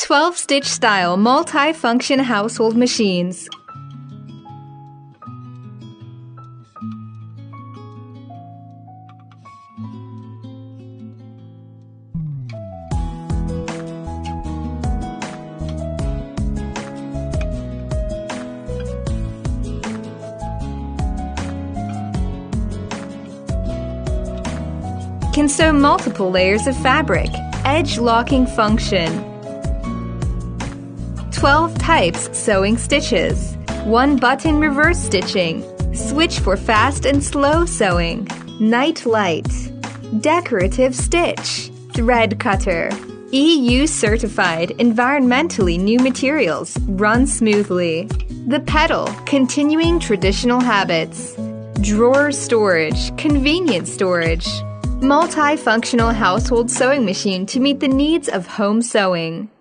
12-stitch style multi-function household machines. Can sew multiple layers of fabric. Edge locking function. 12 types sewing stitches. 1 button reverse stitching. Switch for fast and slow sewing. Night light. Decorative stitch. Thread cutter. EU certified, environmentally new materials. Run smoothly. The pedal, continuing traditional habits. Drawer storage, convenient storage. Multifunctional household sewing machine to meet the needs of home sewing.